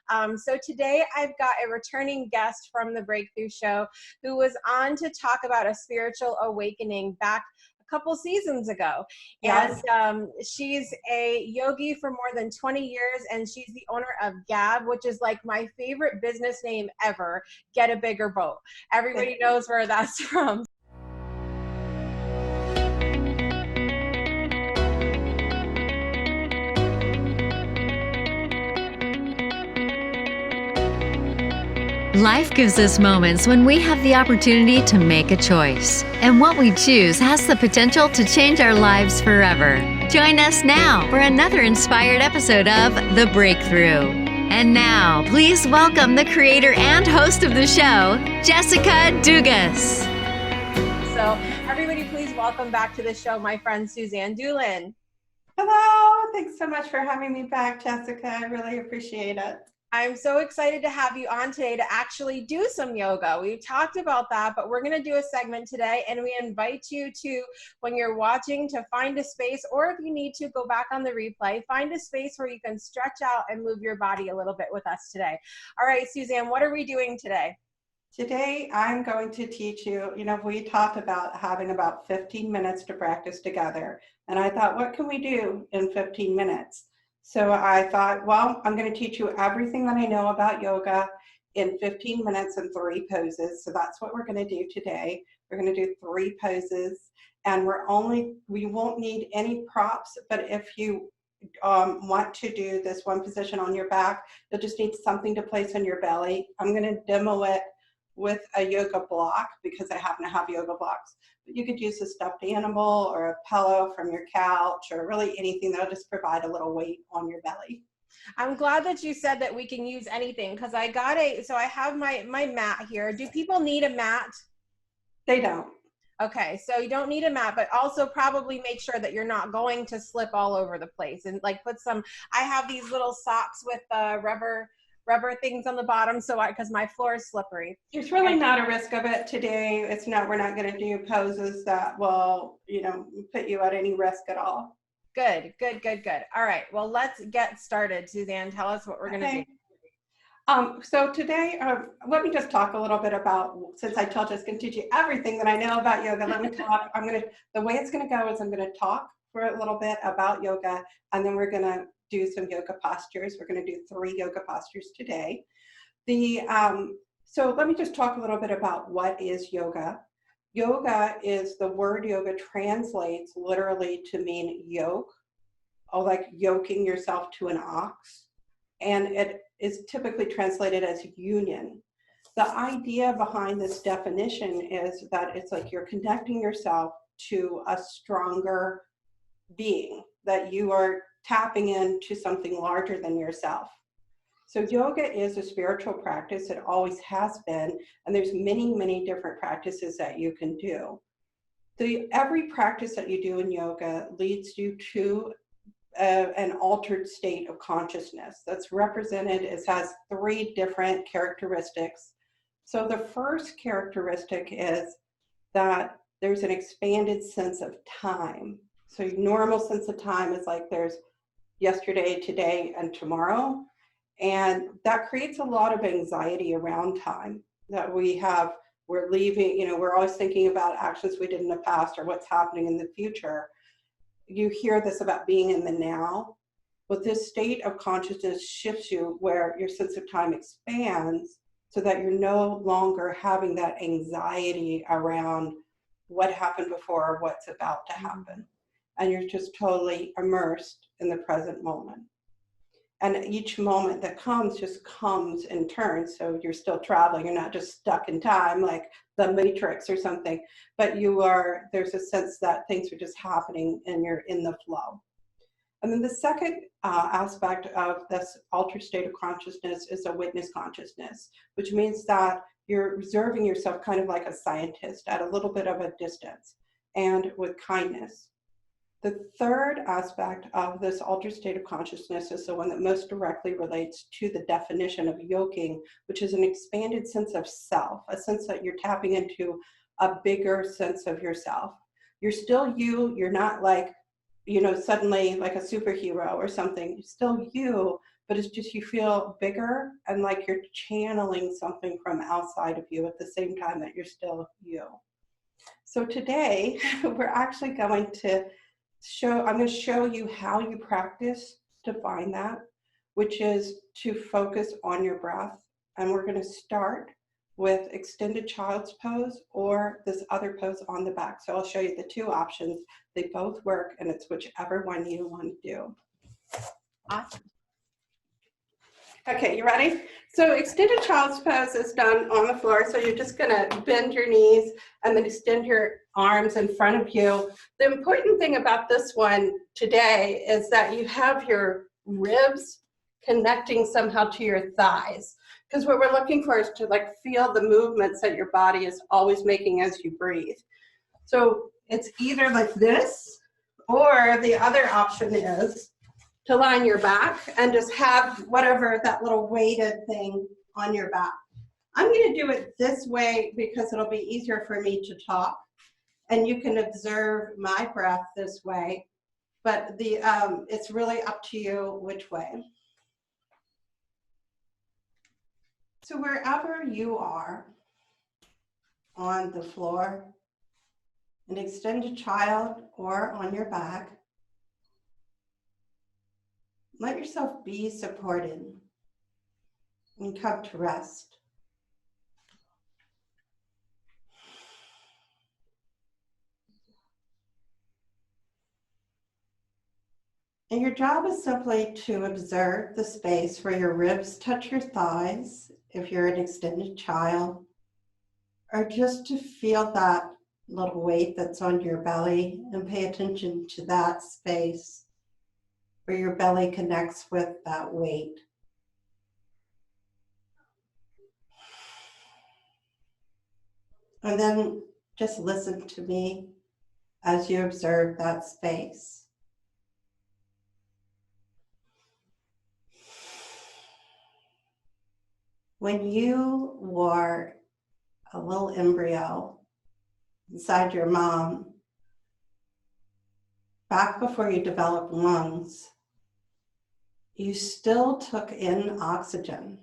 So today I've got a returning guest from the Breakthrough Show who was on to talk about a spiritual awakening back a couple seasons ago. Yes. And she's a yogi for more than 20 years, and she's the owner of GABB, which is like my favorite business name ever, Get a Bigger Boat. Everybody knows where that's from. Life gives us moments when we have the opportunity to make a choice. And what we choose has the potential to change our lives forever. Join us now for another inspired episode of The Breakthrough. And now, please welcome the creator and host of the show, Jessica Dugas. So everybody, please welcome back to the show my friend Suzanne Dulin. Hello. Thanks so much for having me back, Jessica. I really appreciate it. I'm so excited to have you on today to actually do some yoga. We've talked about that, but we're going to do a segment today, and we invite you to, when you're watching, to find a space, or if you need to, go back on the replay, find a space where you can stretch out and move your body a little bit with us today. All right, Suzanne, what are we doing today? Today, I'm going to teach you, we talked about having about 15 minutes to practice together, and I thought, what can we do in 15 minutes? So I thought, well, I'm going to teach you everything that I know about yoga in 15 minutes and 3 poses. So that's what we're going to do today. We're going to do 3 poses, and we won't need any props, but if you want to do this one position on your back, you'll just need something to place on your belly. I'm going to demo it with a yoga block because I happen to have yoga blocks. But you could use a stuffed animal or a pillow from your couch, or really anything that'll just provide a little weight on your belly. I'm glad that you said that we can use anything, because I have my mat here. Do people need a mat? They don't. Okay, so you don't need a mat, but also probably make sure that you're not going to slip all over the place, and like I have these little socks with rubber things on the bottom, because my floor is slippery. There's really not a risk of it today. We're not going to do poses that will, put you at any risk at all. Good. All right, well, let's get started. Suzanne, tell us what we're going to do. So today, let me just talk a little bit about, since I told you I was going to teach you everything that I know about yoga, let me talk. The way it's going to go is I'm going to talk for a little bit about yoga, and then we're going to do some yoga postures. We're going to do 3 yoga postures today. So let me just talk a little bit about what is yoga. Yoga is, the word yoga translates literally to mean yoke, or like yoking yourself to an ox. And it is typically translated as union. The idea behind this definition is that it's like you're connecting yourself to a stronger being, that you are tapping into something larger than yourself. So yoga is a spiritual practice. It always has been, and there's many, many different practices that you can do. Every practice that you do in yoga leads you to an altered state of consciousness that's represented as has 3 different characteristics. So the first characteristic is that there's an expanded sense of time. So your normal sense of time is like there's yesterday, today, and tomorrow. And that creates a lot of anxiety around time that we're leaving, we're always thinking about actions we did in the past or what's happening in the future. You hear this about being in the now, but this state of consciousness shifts you where your sense of time expands so that you're no longer having that anxiety around what happened before or what's about to happen. And you're just totally immersed in the present moment. And each moment that comes just comes in turns. So you're still traveling. You're not just stuck in time like the Matrix or something, but there's a sense that things are just happening and you're in the flow. And then the second aspect of this altered state of consciousness is a witness consciousness, which means that you're observing yourself kind of like a scientist at a little bit of a distance and with kindness. The third aspect of this altered state of consciousness is the one that most directly relates to the definition of yoking, which is an expanded sense of self, a sense that you're tapping into a bigger sense of yourself. You're still you, you're not like, suddenly like a superhero or something. You're still you, but it's just you feel bigger and like you're channeling something from outside of you at the same time that you're still you. So today we're actually going to I'm going to show you how you practice to find that, which is to focus on your breath. And we're going to start with extended child's pose or this other pose on the back. So I'll show you the two options. They both work, and it's whichever one you want to do. Awesome. Okay, you ready? So extended child's pose is done on the floor. So you're just going to bend your knees and then extend your arms in front of you. The important thing about this one today is that you have your ribs connecting somehow to your thighs. Because what we're looking for is to like feel the movements that your body is always making as you breathe. So it's either like this, or the other option is to lie on your back and just have whatever that little weighted thing on your back. I'm going to do it this way because it'll be easier for me to talk, and you can observe my breath this way, but it's really up to you which way. So wherever you are on the floor, an extended child, or on your back, let yourself be supported and come to rest. And your job is simply to observe the space where your ribs touch your thighs, if you're an extended child, or just to feel that little weight that's on your belly and pay attention to that space where your belly connects with that weight. And then just listen to me as you observe that space. When you were a little embryo inside your mom, back before you developed lungs, you still took in oxygen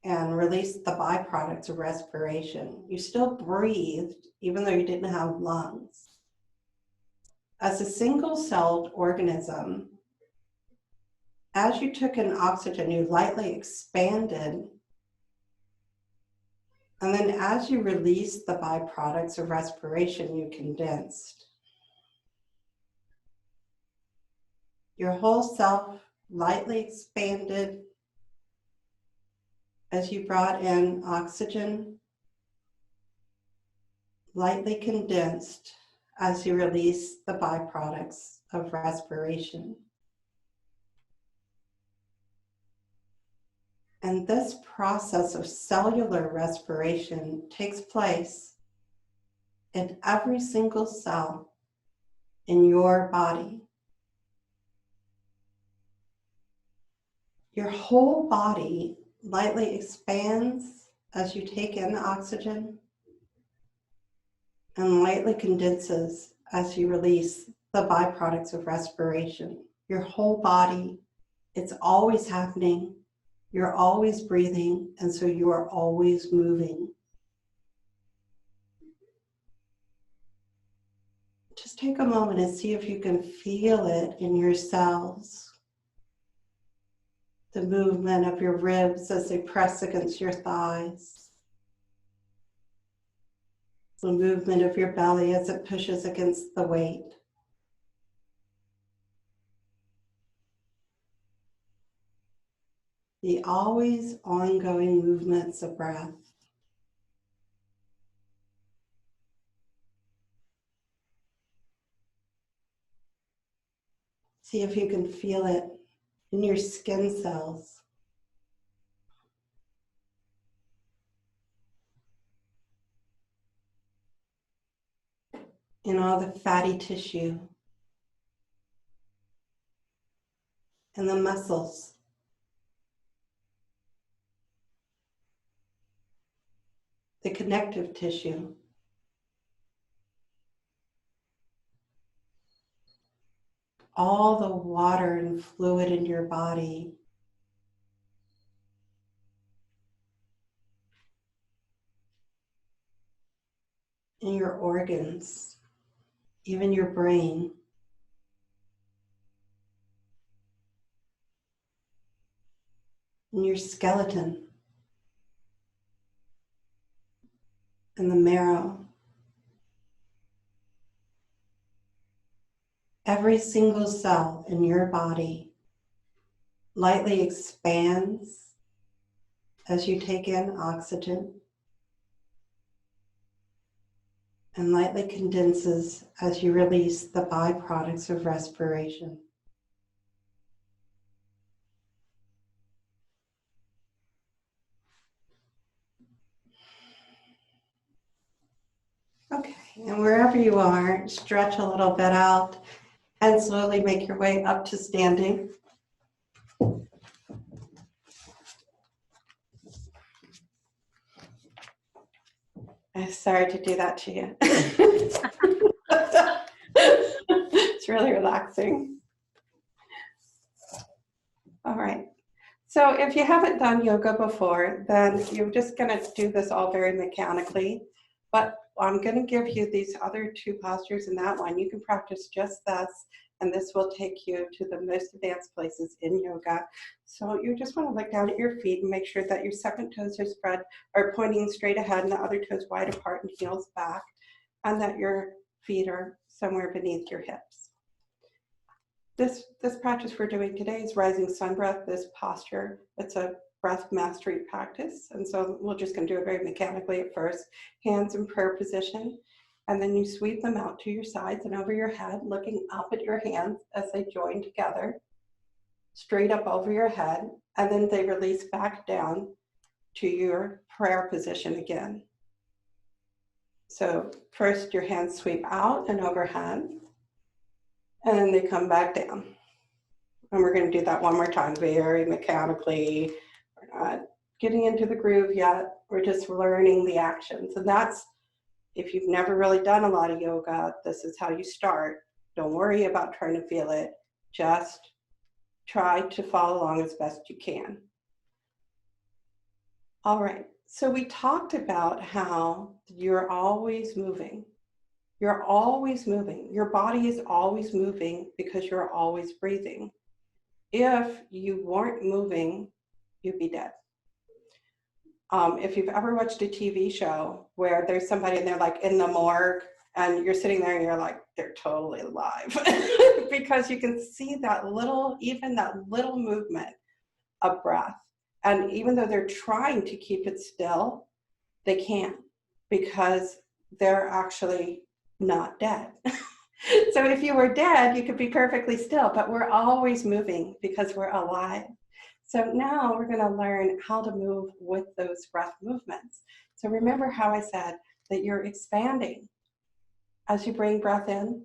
and released the byproducts of respiration. You still breathed, even though you didn't have lungs. As a single-celled organism, as you took in oxygen, you lightly expanded. And then as you released the byproducts of respiration, you condensed. Your whole self lightly expanded as you brought in oxygen, lightly condensed as you released the byproducts of respiration. And this process of cellular respiration takes place in every single cell in your body. Your whole body lightly expands as you take in oxygen and lightly condenses as you release the byproducts of respiration. Your whole body, it's always happening. You're always breathing, and so you are always moving. Just take a moment and see if you can feel it in your cells. The movement of your ribs as they press against your thighs. The movement of your belly as it pushes against the weight. The always ongoing movements of breath. See if you can feel it in your skin cells. In all the fatty tissue. And the muscles. The connective tissue. all the water and fluid in your body. In your organs, even your brain. In your skeleton. In the marrow. Every single cell in your body lightly expands as you take in oxygen and lightly condenses as you release the byproducts of respiration. Okay, and wherever you are, stretch a little bit out and slowly make your way up to standing. I'm sorry to do that to you. It's really relaxing. All right. So if you haven't done yoga before, then you're just going to do this all very mechanically. But I'm going to give you these other two postures in that one. You can practice just this, and this will take you to the most advanced places in yoga. So you just want to look down at your feet and make sure that your second toes are spread or pointing straight ahead and the other toes wide apart and heels back, and that your feet are somewhere beneath your hips. This practice we're doing today is rising sun breath, this posture. It's a breath mastery practice. And so we're just going to do it very mechanically at first. Hands in prayer position. And then you sweep them out to your sides and over your head, looking up at your hands as they join together, straight up over your head. And then they release back down to your prayer position again. So first your hands sweep out and overhead. And they come back down. And we're going to do that one more time, very mechanically. We're not getting into the groove yet. We're just learning the actions. And that's, if you've never really done a lot of yoga, this is how you start. Don't worry about trying to feel it. Just try to follow along as best you can. All right. So we talked about how you're always moving. You're always moving. Your body is always moving because you're always breathing. If you weren't moving, you'd be dead. If you've ever watched a TV show where there's somebody and they're like in the morgue and you're sitting there and you're like, they're totally alive. Because you can see that little, even that little movement of breath. And even though they're trying to keep it still, they can't because they're actually not dead. So if you were dead, you could be perfectly still, but we're always moving because we're alive. So now we're going to learn how to move with those breath movements. So remember how I said that you're expanding as you bring breath in,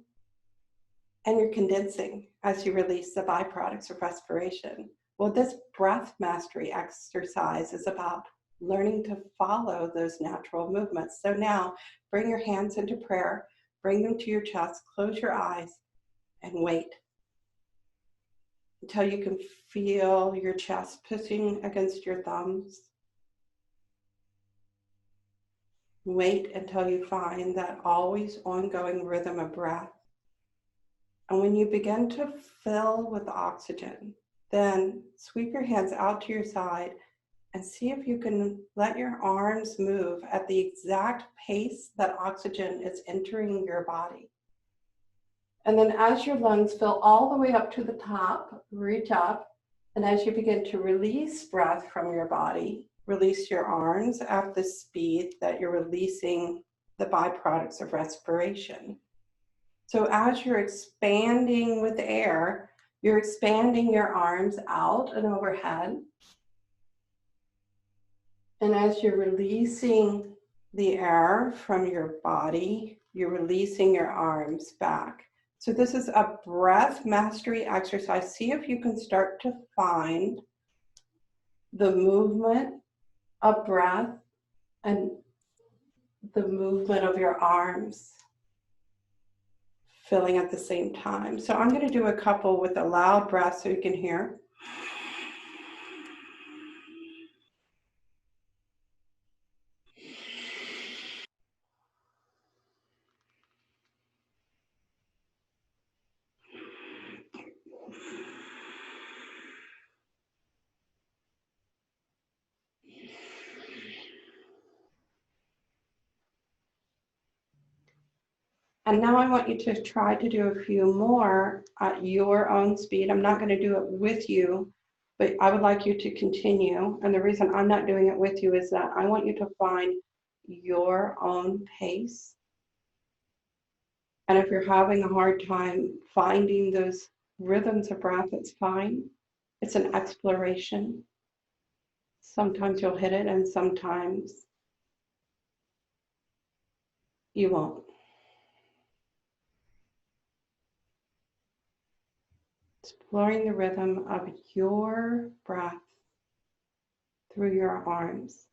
and you're condensing as you release the byproducts of respiration. Well, this breath mastery exercise is about learning to follow those natural movements. So now bring your hands into prayer. Bring them to your chest, close your eyes, and wait until you can feel your chest pushing against your thumbs. Wait until you find that always ongoing rhythm of breath. And when you begin to fill with oxygen, then sweep your hands out to your side and see if you can let your arms move at the exact pace that oxygen is entering your body. And then as your lungs fill all the way up to the top, reach up, and as you begin to release breath from your body, release your arms at the speed that you're releasing the byproducts of respiration. So as you're expanding with air, you're expanding your arms out and overhead. And as you're releasing the air from your body, you're releasing your arms back. So this is a breath mastery exercise. See if you can start to find the movement of breath and the movement of your arms. filling at the same time. So I'm going to do a couple with a loud breath so you can hear. And now I want you to try to do a few more at your own speed. I'm not going to do it with you, but I would like you to continue. And the reason I'm not doing it with you is that I want you to find your own pace. And if you're having a hard time finding those rhythms of breath, it's fine. It's an exploration. Sometimes you'll hit it and sometimes you won't. Exploring the rhythm of your breath through your arms.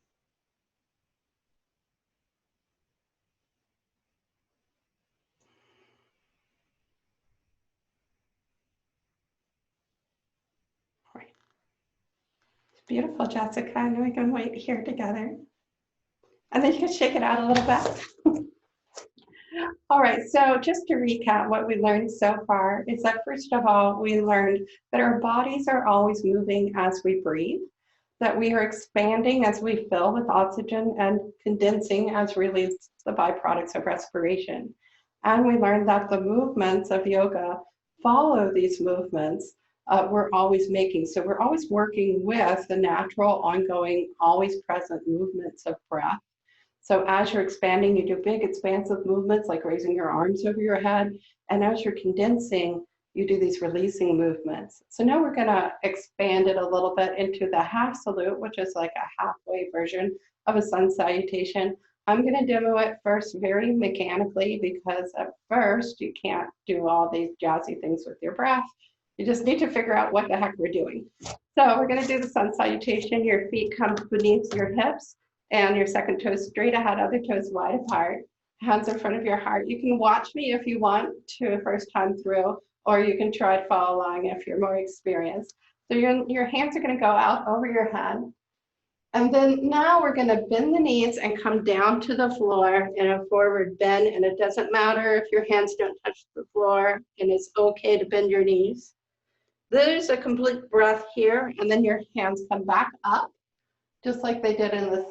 Right. It's beautiful, Jessica. I know we can wait here together. And then you can shake it out a little bit. All right, so just to recap what we learned so far is that first of all, we learned that our bodies are always moving as we breathe, that we are expanding as we fill with oxygen and condensing as we release the byproducts of respiration. And we learned that the movements of yoga follow these movements we're always making. So we're always working with the natural, ongoing, always present movements of breath. So as you're expanding, you do big expansive movements like raising your arms over your head. And as you're condensing, you do these releasing movements. So now we're going to expand it a little bit into the half salute, which is like a halfway version of a sun salutation. I'm going to demo it first very mechanically because at first you can't do all these jazzy things with your breath. You just need to figure out what the heck we're doing. So we're going to do the sun salutation. Your feet come beneath your hips. And your second toe straight ahead, other toes wide apart, hands in front of your heart. You can watch me if you want to a first time through, or you can try to follow along if you're more experienced. So your hands are going to go out over your head. And then now we're going to bend the knees and come down to the floor in a forward bend. And it doesn't matter if your hands don't touch the floor, and it's okay to bend your knees. There's a complete breath here, and then your hands come back up, just like they did in the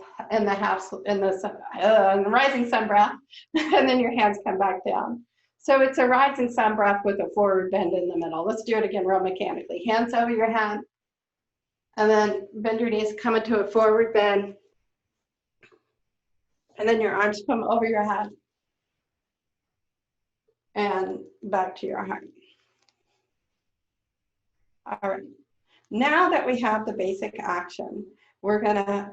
rising sun breath, and then your hands come back down. So it's a rising sun breath with a forward bend in the middle. Let's do it again real mechanically. Hands over your head, and then bend your knees, come into a forward bend, and then your arms come over your head and back to your heart. All right. Now that we have the basic action, we're going to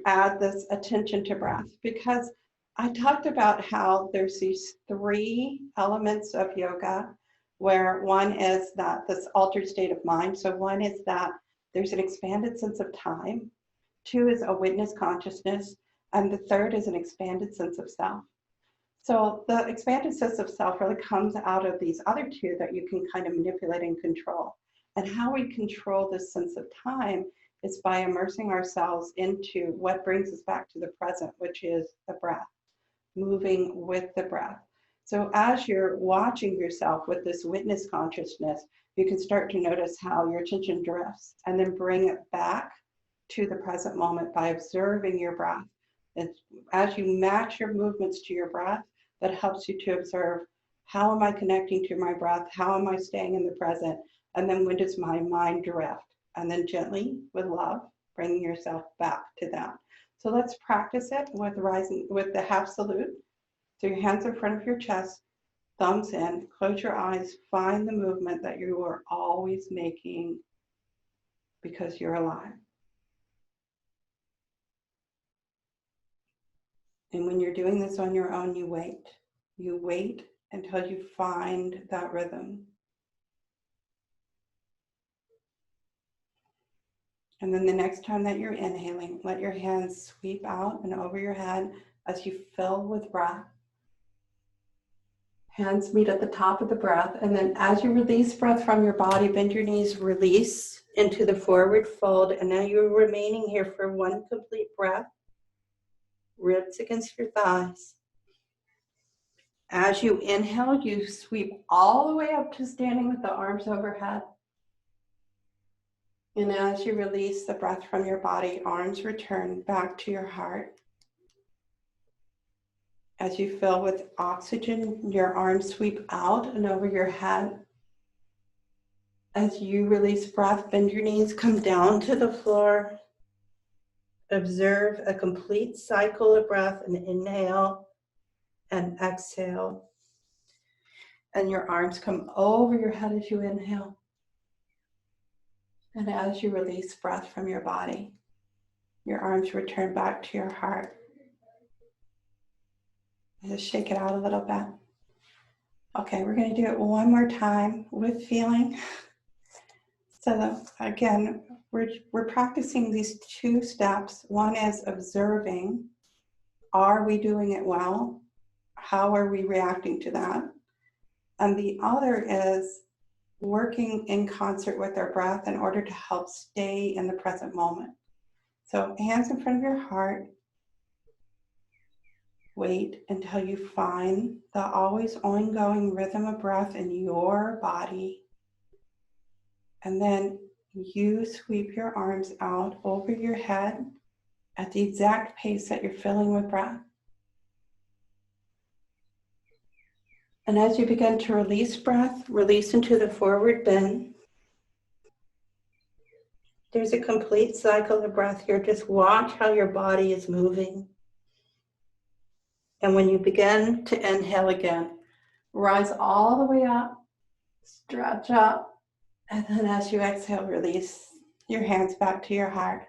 add this attention to breath, because I talked about how there's these three elements of yoga, where one is that this altered state of mind. So one is that there's an expanded sense of time. Two is a witness consciousness. And the third is an expanded sense of self. So the expanded sense of self really comes out of these other two that you can kind of manipulate and control. And how we control this sense of time is by immersing ourselves into what brings us back to the present, which is the breath, moving with the breath. So as you're watching yourself with this witness consciousness, you can start to notice how your attention drifts, and then bring it back to the present moment by observing your breath. And as you match your movements to your breath, that helps you to observe, how am I connecting to my breath? How am I staying in the present? And then when does my mind drift? And then gently, with love, bringing yourself back to that. So let's practice it with the half salute. So your hands in front of your chest, thumbs in, close your eyes, find the movement that you are always making because you're alive. And when you're doing this on your own, you wait. You wait until you find that rhythm. And then the next time that you're inhaling, let your hands sweep out and over your head as you fill with breath. Hands meet at the top of the breath. And then as you release breath from your body, bend your knees, release into the forward fold. And now you're remaining here for one complete breath. Ribs against your thighs. As you inhale, you sweep all the way up to standing with the arms overhead. And as you release the breath from your body, arms return back to your heart. As you fill with oxygen, your arms sweep out and over your head. As you release breath, bend your knees, come down to the floor. Observe a complete cycle of breath, and inhale and exhale. And your arms come over your head as you inhale. And as you release breath from your body, your arms return back to your heart. Just shake it out a little bit. Okay, we're going to do it one more time with feeling. So again, we're practicing these two steps. One is observing. Are we doing it well? How are we reacting to that? And the other is working in concert with our breath in order to help stay in the present moment. So hands in front of your heart. Wait until you find the always ongoing rhythm of breath in your body. And then you sweep your arms out over your head at the exact pace that you're filling with breath. And as you begin to release breath, release into the forward bend. There's a complete cycle of breath here. Just watch how your body is moving. And when you begin to inhale again, rise all the way up, stretch up, and then as you exhale, release your hands back to your heart.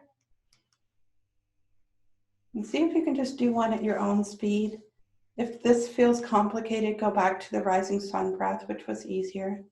And see if you can just do one at your own speed. If this feels complicated, go back to the rising sun breath, which was easier.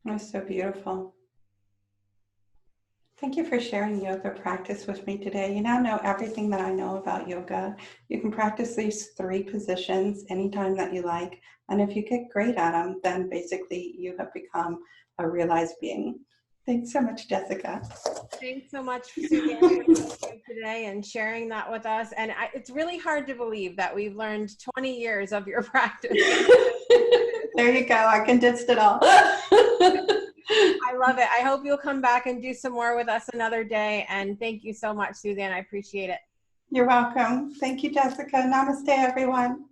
That's so beautiful. Thank you for sharing yoga practice with me today. You now know everything that I know about yoga. You can practice these 3 positions anytime that you like. And if you get great at them, then basically you have become a realized being. Thanks so much, Jessica. Thanks so much, Suzanne, for being here today and sharing that with us. And it's really hard to believe that we've learned 20 years of your practice. There you go. I condensed it all. I love it. I hope you'll come back and do some more with us another day. And thank you so much, Suzanne. I appreciate it. You're welcome. Thank you, Jessica. Namaste, everyone.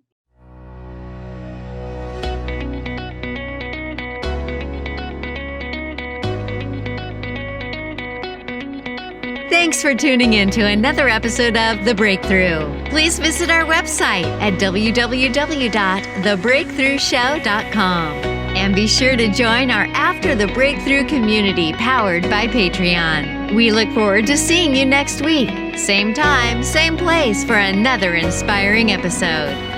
Thanks for tuning in to another episode of The Breakthrough. Please visit our website at www.thebreakthroughshow.com. And be sure to join our After the Breakthrough community powered by Patreon. We look forward to seeing you next week. Same time, same place for another inspiring episode.